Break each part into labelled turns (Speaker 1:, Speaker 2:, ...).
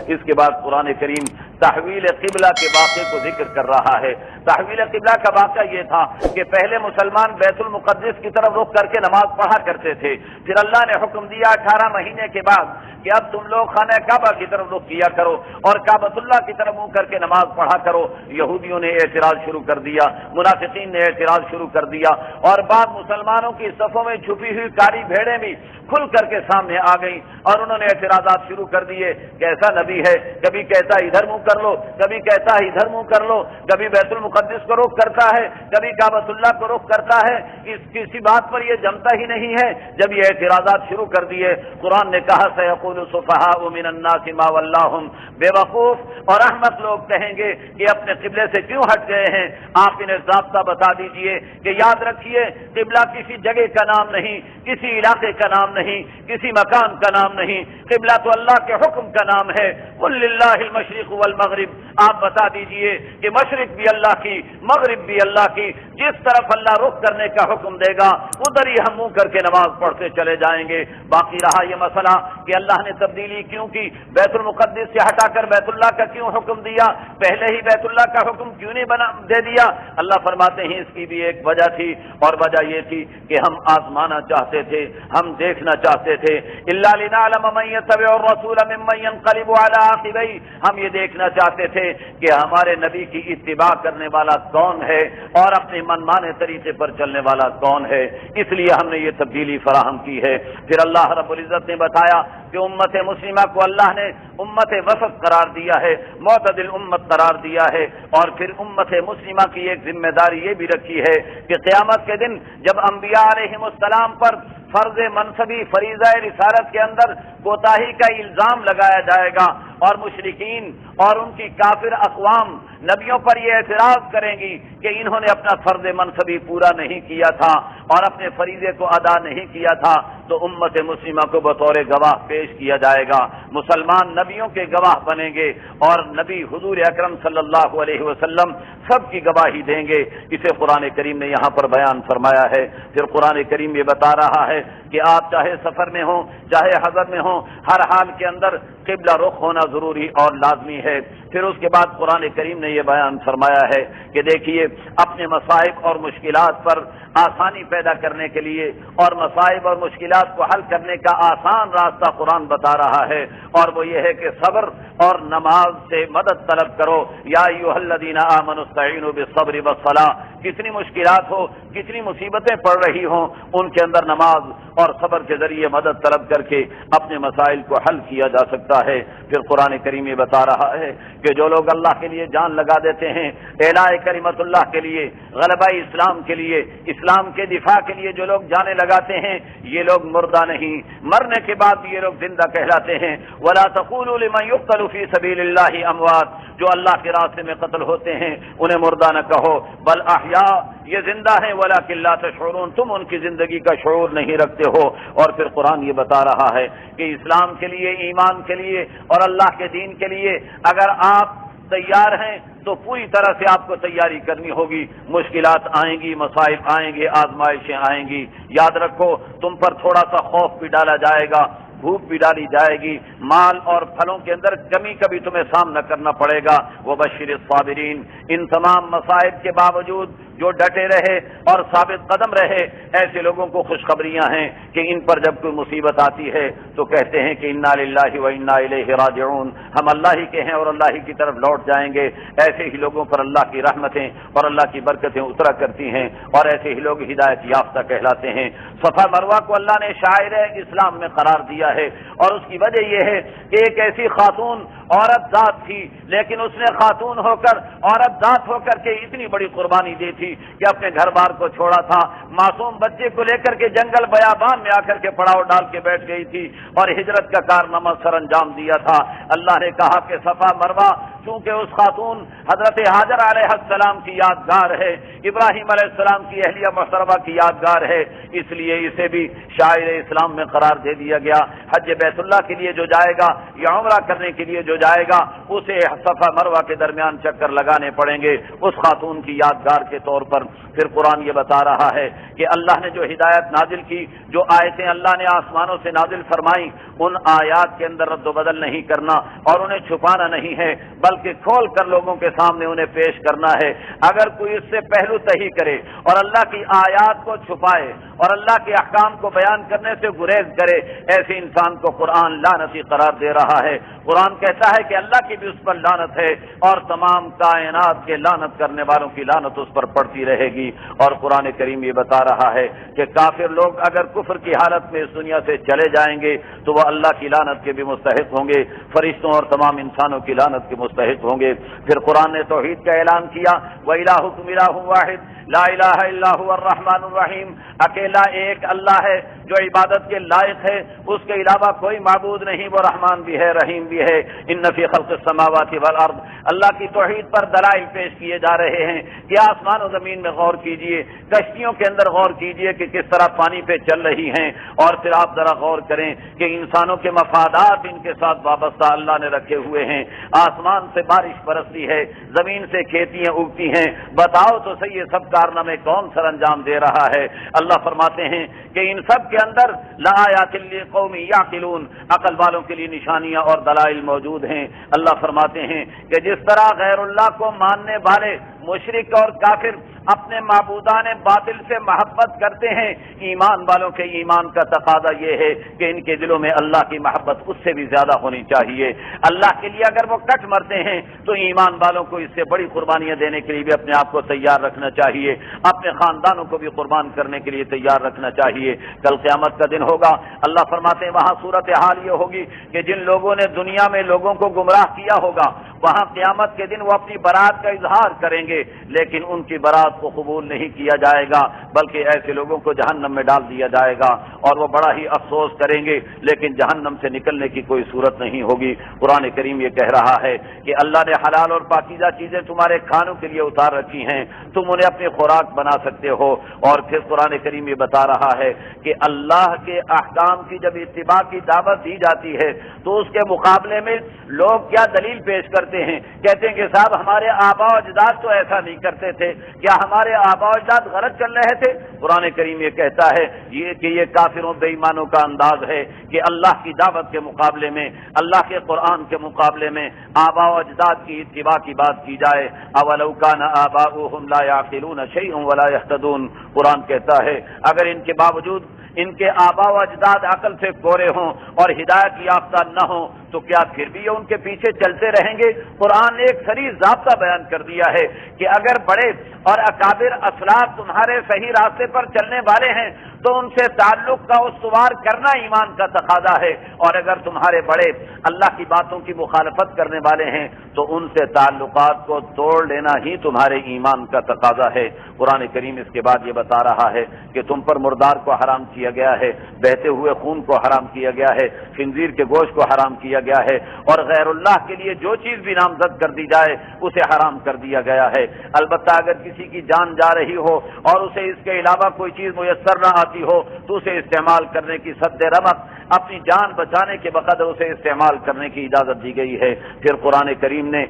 Speaker 1: اس کے بعد قرآن کریم تحویل قبلہ کے واقعے کو ذکر کر رہا ہے۔ تحویل قبلہ کا واقعہ یہ تھا کہ پہلے مسلمان بیت المقدس کی طرف رخ کر کے نماز پڑھا کرتے تھے، پھر اللہ نے حکم دیا 18 مہینے کے بعد کہ اب تم لوگ خانہ کعبہ کی طرف رخ کیا کرو اور کعبۃ اللہ کی طرف منہ کر کے نماز پڑھا کرو۔ یہودیوں نے اعتراض شروع کر دیا، منافقین نے اعتراض شروع کر دیا، اور بعد مسلمانوں کی صفوں میں چھپی ہوئی کاری بھیڑیں بھی کھل کر کے سامنے آ گئیں اور انہوں نے اعتراضات شروع کر دیے کہ ایسا نبی ہے، کبھی کہتا ہے ادھر منہ کر لو، کبھی کہتا ہے ادھر منہ کر لو، کبھی بیت المقدس کو رخ کرتا ہے، کبھی کعبۃ اللہ کو رخ کرتا ہے، اس کسی بات پر یہ جمتا ہی نہیں ہے۔ جب یہ اعتراضات شروع کر دیے، قرآن نے کہا سیقول السفہاء من الناس ما ولاھم، بے وقوف اور احمق لوگ کہیں گے کہ اپنے قبلے سے کیوں ہٹ گئے ہیں۔ آپ انہیں ضابطہ بتا دیجئے کہ یاد رکھیے قبلہ کسی جگہ کا نام نہیں، کسی علاقے کا نام نہیں، کسی مکان کا نام نہیں، قبلہ تو اللہ کے حکم کا نام ہے۔ قل للہ المشرق والمغرب، آپ بتا دیجئے کہ مشرق بھی اللہ کی، مغرب بھی اللہ کی، جس طرف اللہ رخ کرنے کا حکم دے گا ادھر ہی ہم منہ کر کے نماز پڑھتے چلے جائیں گے۔ باقی رہا یہ مسئلہ کہ اللہ نے تبدیلی کیوں کی، بیت المقدس سے ہٹا کر بیت اللہ کا کیوں حکم دیا، پہلے ہی بیت اللہ کا حکم کیوں نہیں دے دیا؟ اللہ فرماتے ہیں اس کی بھی ایک وجہ تھی، اور وجہ یہ تھی کہ ہم آزمانا چاہتے تھے، ہم دیکھنا چاہتے تھے۔ الا لنعلم من يتبع الرسول ممن ينقلب على عقبيه، ہم یہ دیکھنا چاہتے تھے کہ ہمارے نبی کی اتباع کرنے والا کون ہے اور اپنے منمانے طریقے پر چلنے والا کون ہے، اس لیے ہم نے یہ تبدیلی فراہم کی ہے۔ پھر اللہ رب العزت نے بتایا کہ امت مسلمہ کو اللہ نے امت وسط قرار دیا ہے، معتدل امت قرار دیا ہے، اور پھر امت مسلمہ کی ایک ذمہ داری یہ بھی رکھی ہے کہ قیامت کے دن جب انبیاء علیہم السلام پر فرض منصبی فریضہ رسالت کے اندر کوتاہی کا الزام لگایا جائے گا اور مشرکین اور ان کی کافر اقوام نبیوں پر یہ اعتراض کریں گی کہ انہوں نے اپنا فرض منصبی پورا نہیں کیا تھا اور اپنے فریضے کو ادا نہیں کیا تھا، تو امت مسلمہ کو بطور گواہ پیش کیا جائے گا۔ مسلمان نبیوں کے گواہ بنیں گے اور نبی حضور اکرم صلی اللہ علیہ وسلم سب کی گواہی دیں گے۔ اسے قرآن کریم نے یہاں پر بیان فرمایا ہے۔ پھر قرآن کریم یہ بتا رہا ہے کہ آپ چاہے سفر میں ہوں چاہے حضر میں ہوں، ہر حال کے اندر قبلہ رخ ہونا ضروری اور لازمی ہے۔ پھر اس کے بعد قرآن کریم نے یہ بیان فرمایا ہے کہ دیکھیے اپنے مصائب اور مشکلات پر آسانی پیدا کرنے کے لیے اور مصائب اور مشکلات کو حل کرنے کا آسان راستہ قرآن بتا رہا ہے، اور وہ یہ ہے کہ صبر اور نماز سے مدد طلب کرو۔ یا ایھا الذین آمنوا استعینوا بالصبر والصلاۃ، کتنی مشکلات ہو، کتنی مصیبتیں پڑ رہی ہوں، ان کے اندر نماز اور صبر کے ذریعے مدد طلب کر کے اپنے مسائل کو حل کیا جا سکتا ہے۔ پھر قرآن کریم یہ بتا رہا ہے کہ جو لوگ اللہ کے لیے جان لگا دیتے ہیں، اعلاء کلمت اللہ کے لیے، غلبہ اسلام کے لیے، اسلام کے دفاع کے لیے جو لوگ جانیں لگاتے ہیں، یہ لوگ مردہ نہیں، مرنے کے بعد بھی یہ لوگ زندہ کہلاتے ہیں۔ وَلَا تَقُولُوا لِمَن يُقْتَلُ فِي سَبِيلِ اللَّهِ أَمْوَاتٌ، جو اللہ کے راستے میں قتل ہوتے ہیں انہیں مردہ نہ کہو، بل احیاء، یہ زندہ ہیں، وَلَكِن لَا تَشْعُرُونَ، تم ان کی زندگی کا شعور نہیں رکھتے ہو۔ اور پھر قرآن یہ بتا رہا ہے کہ اسلام کے لیے، ایمان کے لیے اور اللہ کے دین کے لیے اگر آپ تیار ہیں تو پوری طرح سے آپ کو تیاری کرنی ہوگی۔ مشکلات آئیں گی، مصائب آئیں گے، آزمائشیں آئیں گی، یاد رکھو تم پر تھوڑا سا خوف بھی ڈالا جائے گا، بھوک بھی ڈالی جائے گی، مال اور پھلوں کے اندر کمی کا بھی تمہیں سامنا کرنا پڑے گا۔ وبشر الصابرین، ان تمام مصائب کے باوجود جو ڈٹے رہے اور ثابت قدم رہے، ایسے لوگوں کو خوشخبریاں ہیں کہ ان پر جب کوئی مصیبت آتی ہے تو کہتے ہیں کہ انا للہ و انا الیہ راجعون، ہم اللہ ہی کے ہیں اور اللہ ہی کی طرف لوٹ جائیں گے۔ ایسے ہی لوگوں پر اللہ کی رحمتیں اور اللہ کی برکتیں اترا کرتی ہیں، اور ایسے ہی لوگ ہدایت یافتہ کہلاتے ہیں۔ صفا مروہ کو اللہ نے شاعر اسلام میں قرار دیا ہے، اور اس کی وجہ یہ ہے کہ ایک ایسی خاتون عورت ذات تھی، لیکن اس نے خاتون ہو کر، عورت ذات ہو کر کے اتنی بڑی قربانی دی تھی کہ اپنے گھر بار کو چھوڑا تھا، معصوم بچے کو لے کر کے جنگل بیابان میں آ کر کے پڑاؤ ڈال کے بیٹھ گئی تھی اور ہجرت کا کارنامہ سر انجام دیا تھا۔ اللہ نے کہا کہ صفا مروہ چونکہ اس خاتون حضرت حاجر علیہ السلام کی یادگار ہے، ابراہیم علیہ السلام کی اہلیہ محترمہ کی یادگار ہے، اس لیے اسے بھی شاعر اسلام میں قرار دے دیا گیا۔ حج بیت اللہ کے لیے جو جائے گا یا عمرہ کرنے کے لیے جو جائے گا اسے صفا مروہ کے درمیان چکر لگانے پڑیں گے اس خاتون کی یادگار کے طور پر۔ پھر قرآن یہ بتا رہا ہے کہ اللہ نے جو ہدایت نازل کی، جو آیتیں اللہ نے آسمانوں سے نازل فرمائیں، ان آیات کے اندر رد و بدل نہیں کرنا اور انہیں چھپانا نہیں ہے، بلکہ کھول کر لوگوں کے سامنے انہیں پیش کرنا ہے۔ اگر کوئی اس سے پہلو تہی کرے اور اللہ کی آیات کو چھپائے اور اللہ کے احکام کو بیان کرنے سے گریز کرے، ایسے انسان کو قرآن لعنتی قرار دے رہا ہے۔ قرآن کہتا ہے کہ اللہ کی بھی اس پر لعنت ہے اور تمام کائنات کے لعنت کرنے والوں کی لعنت اس پر پڑتی رہے گی۔ اور قرآن کریم یہ بتا رہا ہے کہ کافر لوگ اگر کفر کی حالت میں اس دنیا سے چلے جائیں گے تو وہ اللہ کی لعنت کے بھی مستحق ہوں گے، فرشتوں اور تمام انسانوں کی لعنت کے مستحق ہوں گے۔ پھر قرآن نے توحید کا اعلان کیا، وَإِلَٰهُكُمْ إِلَٰهٌ وَاحِدٌ لا الہ الا هو الرحمن الرحیم، اکیلا ایک اللہ ہے جو عبادت کے لائق ہے، اس کے علاوہ کوئی معبود نہیں، وہ رحمان بھی ہے رحیم بھی ہے۔ ان فی خلق السماوات والارض، اللہ کی توحید پر دلائل پیش کیے جا رہے ہیں کہ آسمان و زمین میں غور کیجئے، کشتیوں کے اندر غور کیجئے کہ کس طرح پانی پہ چل رہی ہیں، اور پھر آپ ذرا غور کریں کہ انسانوں کے مفادات ان کے ساتھ وابستہ اللہ نے رکھے ہوئے ہیں۔ آسمان سے بارش برستی ہے، زمین سے کھیتیاں اگتی ہیں، بتاؤ تو صحیح یہ سب کارنامے کون سر انجام دے رہا ہے؟ اللہ فرماتے ہیں کہ ان سب کے اندر لآیات لقوم یعقلون، عقل والوں کے لیے نشانیاں اور دلائل موجود ہیں۔ اللہ فرماتے ہیں کہ جس طرح غیر اللہ کو ماننے والے مشرک اور کافر اپنے معبودان باطل سے محبت کرتے ہیں، ایمان والوں کے ایمان کا تقاضا یہ ہے کہ ان کے دلوں میں اللہ کی محبت اس سے بھی زیادہ ہونی چاہیے۔ اللہ کے لیے اگر وہ کٹ مرتے ہیں تو ایمان والوں کو اس سے بڑی قربانیاں دینے کے لیے بھی اپنے آپ کو تیار رکھنا چاہیے، اپنے خاندانوں کو بھی قربان کرنے کے لیے تیار رکھنا چاہیے۔ کل قیامت کا دن ہوگا، اللہ فرماتے ہیں وہاں صورتحال یہ ہوگی کہ جن لوگوں نے دنیا میں لوگوں کو گمراہ کیا ہوگا، وہاں قیامت کے دن وہ اپنی برات کا اظہار کریں گے، لیکن ان کی برات کو قبول نہیں کیا جائے گا، بلکہ ایسے لوگوں کو جہنم میں ڈال دیا جائے گا اور وہ بڑا ہی افسوس کریں گے، لیکن جہنم سے نکلنے کی کوئی صورت نہیں ہوگی۔ قرآن کریم یہ کہہ رہا ہے کہ اللہ نے حلال اور پاکیزہ چیزیں تمہارے کھانوں کے لیے اتار رکھی ہیں، تم انہیں اپنی خوراک بنا سکتے ہو۔ اور پھر قرآن کریم یہ بتا رہا ہے کہ اللہ کے احکام کی جب اتباع کی دعوت دی جاتی ہے تو اس کے مقابلے میں لوگ کیا دلیل پیش کرتے ہیں؟ کہتے ہیں کہ صاحب ہمارے آبا و اجداد تو ایسا نہیں کرتے تھے، کیا ہمارے آبا و اجداد غلط چل رہے تھے؟ قرآن کریم یہ کہتا ہے یہ کافروں بے ایمانوں کا انداز ہے کہ اللہ کی دعوت کے مقابلے میں، اللہ کے قرآن کے مقابلے میں آبا و اجداد کی اتباع کی بات کی جائے۔ اولو کان آباؤہم لا یعقلون شیئا ولا یہتدون، قرآن کہتا ہے اگر ان کے باوجود ان کے آبا و اجداد عقل سے کورے ہوں اور ہدایت یافتہ نہ ہوں تو کیا پھر بھی یہ ان کے پیچھے چلتے رہیں گے؟ قرآن نے ایک صریح ضابطہ بیان کر دیا ہے کہ اگر بڑے اور اکابر اسلاف تمہارے صحیح راستے پر چلنے والے ہیں تو ان سے تعلق کا استوار کرنا ایمان کا تقاضا ہے، اور اگر تمہارے بڑے اللہ کی باتوں کی مخالفت کرنے والے ہیں تو ان سے تعلقات کو توڑ لینا ہی تمہارے ایمان کا تقاضا ہے۔ قرآن کریم اس کے بعد یہ بتا رہا ہے کہ تم پر مردار کو حرام کیا گیا ہے، بہتے ہوئے خون کو حرام کیا گیا ہے، خنزیر کے گوشت کو حرام کیا گیا ہے، اور غیر اللہ کے لیے جو چیز بھی نامزد کر دی جائے اسے حرام کر دیا گیا ہے۔ البتہ اگر کسی کی جان جا رہی ہو اور اسے اس کے علاوہ کوئی چیز میسر نہ آتی ہو تو اسے استعمال کرنے کی سد رمق، اپنی جان بچانے کے بقدر اسے استعمال کرنے کی اجازت دی گئی ہے۔ پھر قرآن کریم نے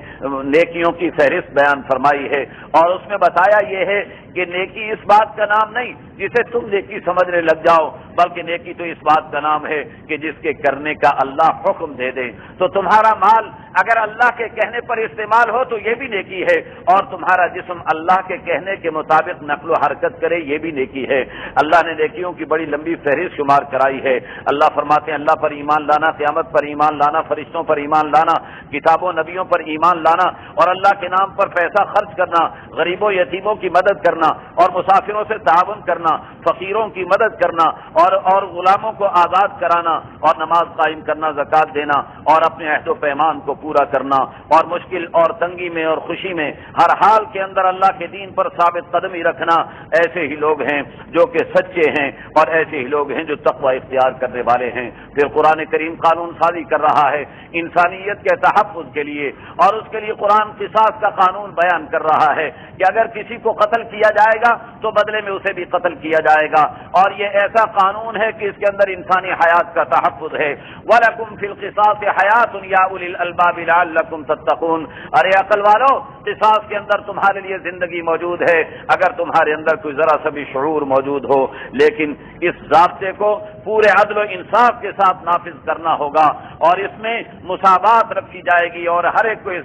Speaker 1: نیکیوں کی فہرست بیان فرمائی ہے اور اس میں بتایا یہ ہے کہ نیکی اس بات کا نام نہیں جسے تم نیکی سمجھنے لگ جاؤ، بلکہ نیکی تو اس بات کا نام ہے کہ جس کے کرنے کا اللہ حکم دے دے۔ تو تمہارا مال اگر اللہ کے کہنے پر استعمال ہو تو یہ بھی نیکی ہے، اور تمہارا جسم اللہ کے کہنے کے مطابق نقل و حرکت کرے یہ بھی نیکی ہے۔ اللہ نے نیکیوں کی بڑی لمبی فہرست شمار کرائی ہے۔ اللہ فرماتے ہیں اللہ پر ایمان لانا، قیامت پر ایمان لانا، فرشتوں پر ایمان لانا، کتابوں نبیوں پر ایمان لانا، اور اللہ کے نام پر پیسہ خرچ کرنا، غریبوں یتیموں کی مدد کرنا، اور مسافروں سے تعاون کرنا، فقیروں کی مدد کرنا، اور غلاموں کو آزاد کرانا، اور نماز قائم کرنا، زکوٰۃ دینا، اور اپنے عہد و پیمان کو پورا کرنا، اور مشکل اور تنگی میں اور خوشی میں ہر حال کے اندر اللہ کے دین پر ثابت قدمی رکھنا، ایسے ہی لوگ ہیں جو کہ سچے ہیں، اور ایسے ہی لوگ ہیں جو تقوی اختیار کرنے والے ہیں۔ ہیں۔ پھر قرآن کریم قانون سازی کر رہا ہے انسانیت کے تحفظ کے لیے، اور اس کے لیے قرآن قصاص کا قانون بیان کر رہا ہے کہ اگر کسی کو قتل کیا جائے گا تو بدلے میں اسے بھی قتل کیا جائے گا، اور یہ ایسا قانون ہے کہ اس کے اندر انسانی حیات کا تحفظ ہے۔ وَلَكُمْ فِي الْقِصَاصِ حَيَاةٌ يَا أُولِي الْأَلْبَابِ لَعَلَّكُمْ تَتَّقُونَ، ارے عقل والو، قصاص کے اندر تمہارے لیے زندگی موجود ہے اگر تمہارے اندر کوئی ذرا سا بھی شعور موجود ہو، لیکن اس ضابطے کو پورے عدل و انصاف کے ساتھ نافذ کرنا ہوگا، اور اس میں مساوات رکھی جائے گی، اور ہر ایک کو اس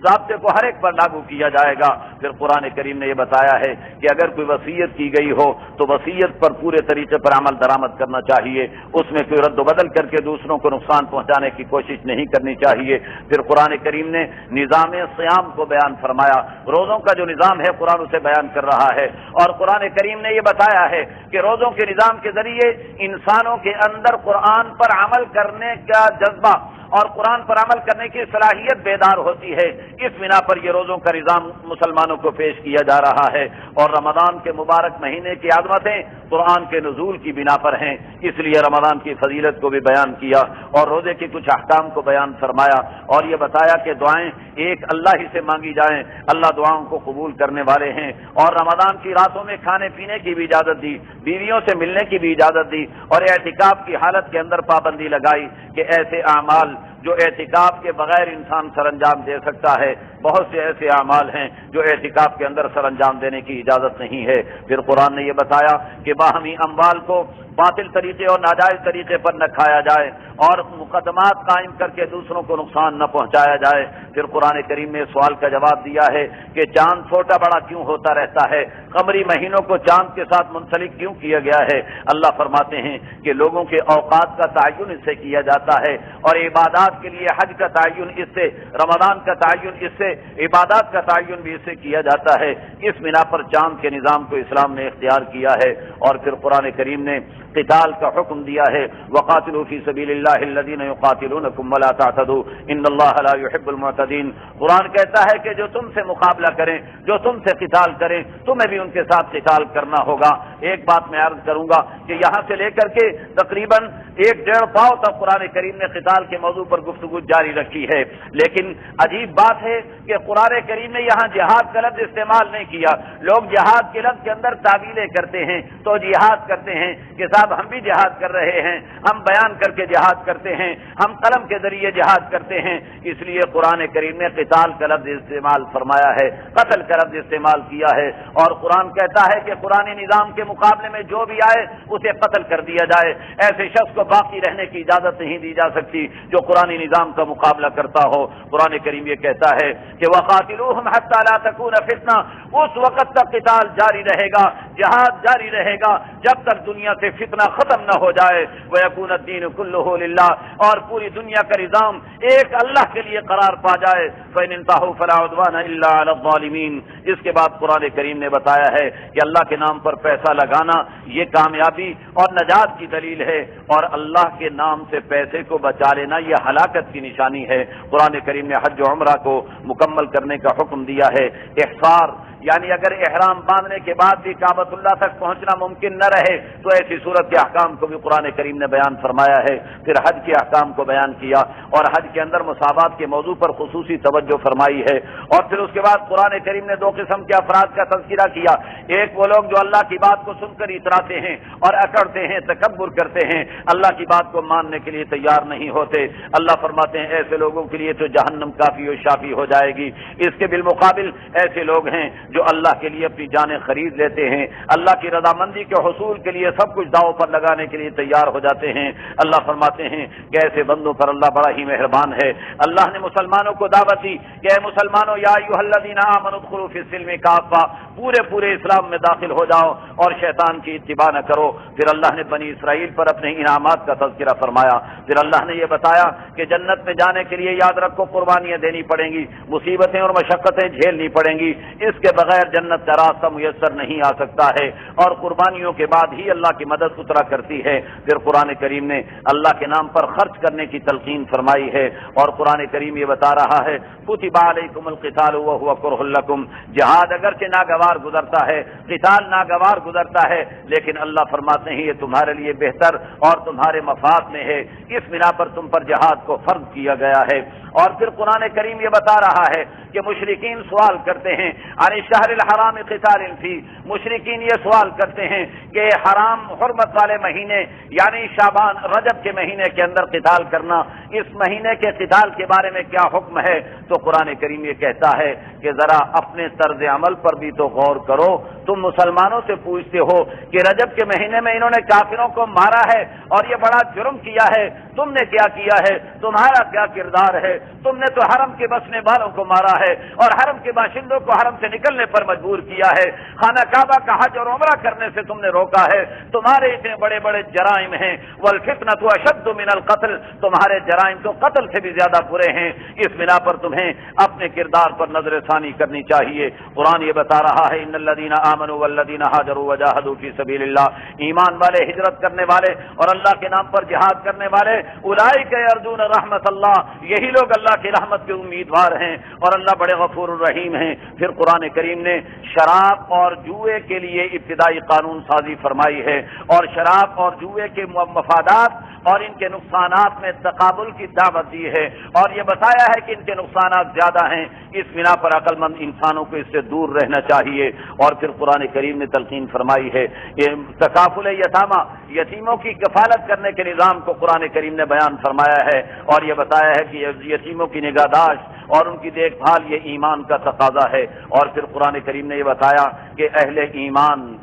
Speaker 1: ضابطے کو ہر ایک پر لاگو کیا جائے گا۔ پھر قرآن کریم نے یہ بتایا ہے کہ اگر کوئی وصیت کی گئی ہو تو وصیت پر پورے طریقے پر عمل درآمد کرنا چاہیے، اس میں کوئی رد و بدل کر کے دوسروں کو نقصان پہنچانے کی کوشش نہیں کرنی چاہیے۔ پھر قرآن کریم نے نظام صیام کو بیان فرمایا، روزوں کا جو نظام ہے قرآن اسے بیان کر رہا ہے، اور قرآن کریم نے یہ بتایا ہے کہ روزوں کے نظام کے ذریعے انسانوں کے اندر قرآن پر عمل کرنے کا جذبہ اور قرآن پر عمل کرنے کی صلاحیت بیدار ہوتی ہے۔ اس بنا پر یہ روزوں کا نظام مسلمانوں کو پیش کیا جا رہا ہے، اور رمضان کے مبارک مہینے کی عظمتیں قرآن کے نزول کی بنا پر ہیں، اس لیے رمضان کی فضیلت کو بھی بیان کیا، اور روزے کے کچھ احکام کو بیان فرمایا، اور یہ بتایا کہ دعائیں ایک اللہ ہی سے مانگی جائیں، اللہ دعاؤں کو قبول کرنے والے ہیں، اور رمضان کی راتوں میں کھانے پینے کی بھی اجازت دی، بیویوں سے ملنے کی بھی اجازت دی، اور اعتکاف کی حالت کے اندر پابندی لگائی کہ ایسے اعمال جو اعتکاف کے بغیر انسان سر انجام دے سکتا ہے، بہت سے ایسے اعمال ہیں جو اعتکاف کے اندر سر انجام دینے کی اجازت نہیں ہے۔ پھر قرآن نے یہ بتایا کہ باہمی اموال کو باطل طریقے اور ناجائز طریقے پر نہ کھایا جائے، اور مقدمات قائم کر کے دوسروں کو نقصان نہ پہنچایا جائے۔ پھر قرآن کریم نے سوال کا جواب دیا ہے کہ چاند چھوٹا بڑا کیوں ہوتا رہتا ہے، قمری مہینوں کو چاند کے ساتھ منسلک کیوں کیا گیا ہے؟ اللہ فرماتے ہیں کہ لوگوں کے اوقات کا تعین اس سے کیا جاتا ہے، اور عبادات کے لیے حج کا تعین اس سے، رمضان کا تعین اس سے، عبادات کا تعین بھی اس سے کیا جاتا ہے۔ اس بنا پر چاند کے نظام کو اسلام نے اختیار کیا ہے۔ اور پھر قرآن کریم نے قتال کا حکم دیا ہے، وقاتلوا فی سبیل اللہ الذین یقاتلونکم ولا تعتدوا ان اللہ لا یحب المعتدین۔ قرآن کہتا ہے کہ جو تم سے مقابلہ کریں، جو تم سے قتال کریں، تمہیں بھی ان کے ساتھ قتال کرنا ہوگا۔ ایک بات میں عرض کروں گا کہ یہاں سے لے کر کے تقریباً 1.5 پاؤ تک قرآن کریم نے قتال کے موضوع پر گفتگو جاری رکھی ہے، لیکن عجیب بات ہے کہ قرآن کریم نے یہاں جہاد کا لفظ استعمال نہیں کیا۔ لوگ جہاد کے لفظ کے اندر تعویلیں کرتے ہیں تو جہاد کرتے ہیں کہ صاحب ہم بھی جہاد کر رہے ہیں، ہم بیان کر کے جہاد کرتے ہیں، ہم قلم کے ذریعے جہاد کرتے ہیں، اس لیے قرآن کریم نے قتال کا لفظ استعمال فرمایا ہے، قتل کا لفظ استعمال کیا ہے، اور قرآن کہتا ہے کہ قرآنی نظام کے مقابلے میں جو بھی آئے اسے قتل کر دیا جائے۔ ایسے شخص کو باقی رہنے کی اجازت نہیں دی جا سکتی جو قرآنی نظام کا مقابلہ کرتا ہو۔ قرآن کریم یہ کہتا ہے کہ وَقَاتِلُوهُمْ حَتَّى لَا تَكُونَ فِتْنَةٌ، اس وقت تک قتال جاری رہے گا، جہاد جاری رہے گا جب تک دنیا سے فتنہ ختم نہ ہو جائے، وَيَكُونَ الدِّينُ كُلُّهُ لِلَّهِ، اور پوری دنیا کا نظام ایک اللہ کے لیے قرار پا جائے۔ فَإِنِ انْتَهُوا فَلَا عُدْوَانَ إِلَّا عَلَى الظَّالِمِينَ۔ اس کے بعد قرآن کریم نے بتایا ہے کہ اللہ کے نام پر پیسہ لگانا یہ کامیابی اور نجات کی دلیل ہے، اور اللہ کے نام سے پیسے کو بچا لینا یہ ہلاکت کی نشانی ہے۔ قرآن کریم نے حج و عمرہ کو مکمل کرنے کا حکم دیا ہے۔ احصار یعنی اگر احرام باندھنے کے بعد بھی کعبۃ اللہ تک پہنچنا ممکن نہ رہے تو ایسی صورت کے احکام کو بھی قرآن کریم نے بیان فرمایا ہے۔ پھر حج کے احکام کو بیان کیا، اور حج کے اندر مساوات کے موضوع پر خصوصی توجہ فرمائی ہے۔ اور پھر اس کے بعد قرآن کریم نے 2 قسم کے افراد کا تذکرہ کیا، ایک وہ لوگ جو اللہ کی بات کو سن کر اتراتے ہیں اور اکڑتے ہیں، تکبر کرتے ہیں، اللہ کی بات کو ماننے کے لیے تیار نہیں ہوتے۔ اللہ فرماتے ہیں ایسے لوگوں کے لیے تو جہنم کافی و شافی ہو جائے گی۔ اس کے بالمقابل ایسے لوگ ہیں جو اللہ کے لیے اپنی جانیں خرید لیتے ہیں، اللہ کی رضامندی کے حصول کے لیے سب کچھ داؤ پر لگانے کے لیے تیار ہو جاتے ہیں۔ اللہ فرماتے ہیں کہ ایسے بندوں پر اللہ بڑا ہی مہربان ہے۔ اللہ نے مسلمانوں کو دعوت دی کہ اے مسلمانوں، یا ایھا الذین آمنوا ادخلوا فی السلم کافہ، پورے اسلام میں داخل ہو جاؤ اور شیطان کی اتباع نہ کرو۔ پھر اللہ نے بنی اسرائیل پر اپنے انعامات کا تذکرہ فرمایا۔ پھر اللہ نے یہ بتایا کہ جنت میں جانے کے لیے یاد رکھو قربانیاں دینی پڑیں گی، مصیبتیں اور مشقتیں جھیلنی پڑیں گی، اس کے بغیر جنت کا راستہ میسر نہیں آ سکتا ہے، اور قربانیوں کے بعد ہی اللہ کی مدد اترا کرتی ہے۔ پھر قرآن کریم نے اللہ کے نام پر خرچ کرنے کی تلقین فرمائی ہے، اور قرآن کریم یہ بتا رہا ہے کتب علیکم القتال وهو کرہ لکم، جہاد اگرچہ ناگوار گزرتا ہے، قتال ناگوار گزرتا ہے، لیکن اللہ فرماتے ہیں یہ تمہارے لیے بہتر اور تمہارے مفاد میں ہے، اس بنا پر تم پر جہاد کو فرض کیا گیا ہے۔ اور پھر قرآن کریم یہ بتا رہا ہے کہ مشرکین سوال کرتے ہیں عن الشہر الحرام قتال فی، مشرکین یہ سوال کرتے ہیں کہ حرام حرمت والے مہینے یعنی شعبان رجب کے مہینے کے اندر قتال کرنا، اس مہینے کے قتال کے بارے میں کیا حکم ہے؟ تو قرآن کریم یہ کہتا ہے کہ ذرا اپنے طرز عمل پر بھی تو غور کرو، تم مسلمانوں سے پوچھتے ہو کہ رجب کے مہینے میں انہوں نے کافروں کو مارا ہے اور یہ بڑا جرم کیا ہے، تم نے کیا کیا ہے؟ تمہارا کیا کردار ہے؟ تم نے تو حرم کے بسنے والوں کو مارا ہے اور حرم کے باشندوں کو حرم سے نکلنے پر مجبور کیا ہے، خانہ کعبہ کا حج اور عمرہ کرنے سے تم نے روکا ہے، تمہارے اتنے بڑے بڑے جرائم ہیں، والفتنۃ اشد من القتل، تمہارے جرائم تو قتل سے بھی زیادہ برے ہیں، اس بنا پر تمہیں اپنے کردار پر نظر ثانی کرنی چاہیے۔ قرآن یہ بتا رہا ہے ان الذین آمنوا والذین ہاجروا وجاہدوا فی سبیل اللہ، ایمان والے، ہجرت کرنے والے اور اللہ کے نام پر جہاد کرنے والے، اولئک یرجون رحمت اللہ، یہی لوگ اللہ کی رحمت کے امیدوار ہیں، اور اللہ بڑے غفور الرحیم ہیں۔ پھر قرآن کریم نے شراب اور جوئے کے لیے ابتدائی قانون سازی فرمائی ہے، اور شراب اور جوئے کے مفادات اور ان کے نقصانات میں تقابل کی دعوت دی ہے، اور یہ بتایا ہے کہ ان کے نقصانات زیادہ ہیں، اس بنا پر عقل مند انسانوں کو اس سے دور رہنا چاہیے۔ اور پھر قرآن کریم نے تلقین فرمائی ہے یہ تکافل یتامہ، یتیموں کی کفالت کرنے کے نظام کو قرآن کریم نے بیان فرمایا ہے، اور یہ بتایا ہے کہ یتیموں کی نگہداشت اور ان کی دیکھ بھال یہ ایمان کا تقاضا ہے۔ اور پھر قرآن کریم نے یہ بتایا کہ اہل ایمان،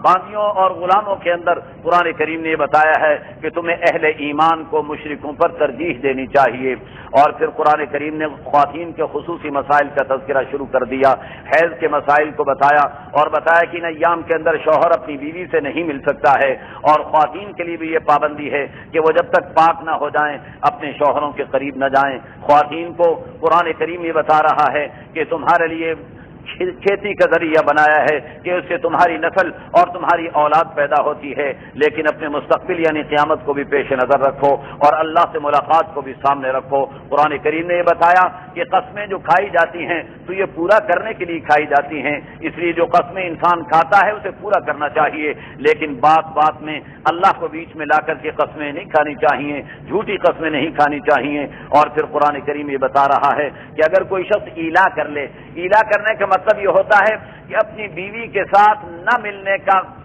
Speaker 1: باندیوں اور غلاموں کے اندر قرآن کریم نے یہ بتایا ہے کہ تمہیں اہل ایمان کو مشرکوں پر ترجیح دینی چاہیے۔ اور پھر قرآن کریم نے خواتین کے خصوصی مسائل کا تذکرہ شروع کر دیا، حیض کے مسائل کو بتایا، اور بتایا کہ ان ایام کے اندر شوہر اپنی بیوی سے نہیں مل سکتا ہے، اور خواتین کے لیے بھی یہ پابندی ہے کہ وہ جب تک پاک نہ ہو جائیں اپنے شوہروں کے قریب نہ جائیں۔ خواتین کو قرآن کریم یہ بتا رہا ہے کہ تمہارے لیے کھیتی کا ذریعہ بنایا ہے کہ اس سے تمہاری نسل اور تمہاری اولاد پیدا ہوتی ہے، لیکن اپنے مستقبل یعنی قیامت کو بھی پیش نظر رکھو اور اللہ سے ملاقات کو بھی سامنے رکھو۔ قرآن کریم نے یہ بتایا کہ قسمیں جو کھائی جاتی ہیں تو یہ پورا کرنے کے لیے کھائی جاتی ہیں، اس لیے جو قسمیں انسان کھاتا ہے اسے پورا کرنا چاہیے، لیکن بات بات میں اللہ کو بیچ میں لا کر کے قسمیں نہیں کھانی چاہیے، جھوٹی قسمیں نہیں کھانی چاہیے۔ اور پھر قرآن کریم یہ بتا رہا ہے کہ اگر کوئی شخص ایلا کر لے، ایلا کرنے کا مطلب یہ ہوتا ہے کہ اپنی بیوی کے ساتھ نہ ملنے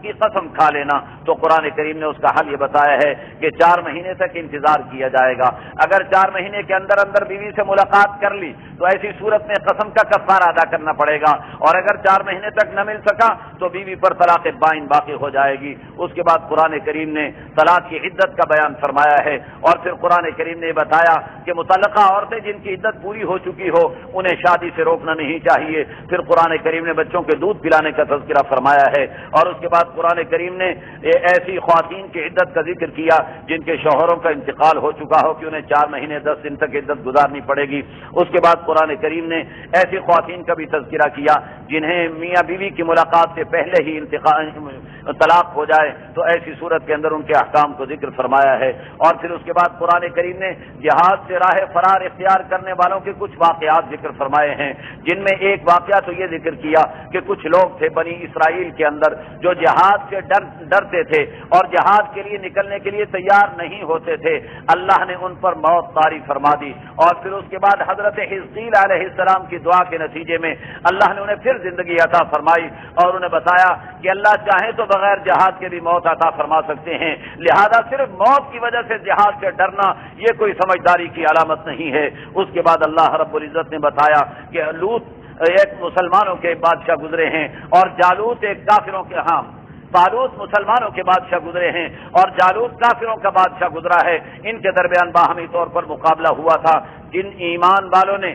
Speaker 1: کی قسم کھا لینا، تو قرآن کریم نے اس کا حل یہ بتایا ہے کہ 4 مہینے تک انتظار کیا جائے گا۔ اگر 4 مہینے کے اندر اندر بیوی سے ملاقات کر لی تو ایسی صورت میں قسم کا کفارہ ادا کرنا پڑے گا، اور اگر 4 مہینے تک نہ مل سکا تو بیوی پر طلاق بائن باقی ہو جائے گی۔ اس کے بعد قرآن کریم نے طلاق کی عدت کا بیان فرمایا ہے، اور پھر قرآن کریم نے بتایا کہ متعلقہ عورتیں جن کی عدت پوری ہو چکی ہو انہیں شادی سے روکنا نہیں چاہیے۔ پھر قرآن کریم نے بچوں کے دودھ پلانے کا تذکرہ فرمایا ہے، اور اس کے بعد قرآن کریم نے ایسی خواتین کی عدت کا ذکر کیا جن کے شوہروں کا انتقال ہو چکا ہو کہ انہیں 4 مہینے 10 دن تک عدت گزارنی پڑے گی۔ اس کے بعد قرآن کریم نے ایسی خواتین کا بھی تذکرہ کیا جنہیں میاں بیوی کی ملاقات سے پہلے ہی طلاق ہو جائے تو ایسی صورت کے اندر ان کے احکام کو ذکر فرمایا ہے۔ اور پھر اس کے بعد قرآن کریم نے جہاد سے راہ فرار اختیار کرنے والوں کے کچھ واقعات ذکر فرمائے ہیں، جن میں ایک واقعہ تو یہ ذکر کیا کہ کچھ لوگ تھے بنی اسرائیل کے اندر جو جہاد سے ڈرتے تھے اور جہاد کے لیے نکلنے کے لیے تیار نہیں ہوتے تھے، اللہ نے ان پر موت طاری فرما دی، اور پھر اس کے بعد حضرت حزقیل علیہ السلام کی دعا کے نتیجے میں اللہ نے انہیں پھر زندگی عطا فرمائی، اور انہیں بتایا کہ اللہ چاہے تو بغیر جہاد کے بھی موت عطا فرما سکتے ہیں، لہذا صرف موت کی وجہ سے جہاد سے ڈرنا یہ کوئی سمجھداری کی علامت نہیں ہے۔ اس کے بعد اللہ رب العزت نے بتایا کہ لوط ایک مسلمانوں کے بادشاہ گزرے ہیں اور جالوت ایک کافروں کے، طالوت مسلمانوں کے بادشاہ گزرے ہیں اور جالوت کافروں کا بادشاہ گزرا ہے، ان کے درمیان باہمی طور پر مقابلہ ہوا تھا۔ جن ایمان والوں نے